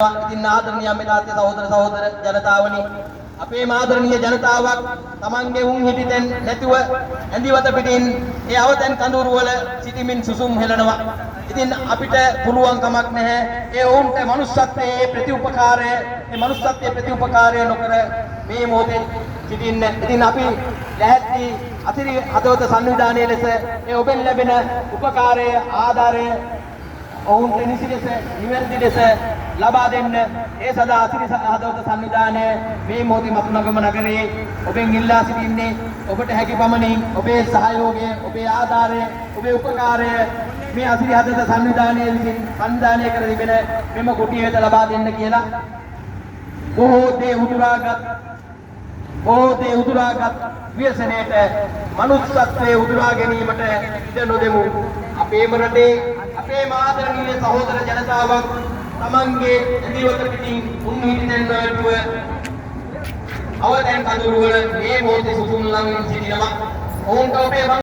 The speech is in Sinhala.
ඉතින් ආදරණීය මෙලාතේ සහෝදර ජනතාවනි අපේ ආදරණීය ජනතාවක් Tamange උන් හිටිතෙන් නැතුව ඇඳිවත පිටින් ඒ අවතෙන් කඳුරු වල සිටිමින් සුසුම් හෙලනවා. ඉතින් අපිට පුළුවන් කමක් නැහැ ඒ උන්ට මනුස්සත්වයේ ප්‍රතිඋපකාරය නොකර මේ මොහොතේ සිටින්න. ඉතින් අපි ලැහැත්ති අතිරි හදවත සංවිධානයේ ලෙස ඒ ඔබෙන් ලැබෙන උපකාරය ආධාරය ඔවුන්ට නිසිලෙස නිවැරදි ලෙස ලබා දෙන්න ඒ සදා අසිරි හදවත සංවිධානය මේ මොහොතේ මතුනගම නගරයේ ඔබෙන් ඉල්ලා සිටින්නේ ඔබට හැකි පමණින් ඔබේ සහයෝගය ඔබේ ආධාරය ඔබේ උපකාරය මේ අසිරි හදවත සංවිධානය විසින් සංවිධානය කර තිබෙන මෙම කුටිය වෙත ලබා දෙන්න කියලා බොහෝ දේ උදුරාගත් ව්‍යසනයට මනුස්සත්වයේ උදුරා ගැනීමට ඉඩ නොදෙමු. අපේම රටේ අපේ ආදරණීය සහෝදර ජනතාවක් Tamange ඇඳිවත පිටින් උන් හිටින්න නැතුව අවතෙන් කඳුරු වල මේ මොහොතේ සුසුම් ලං සිටිනවා. ඔවුන්ට ඔබේ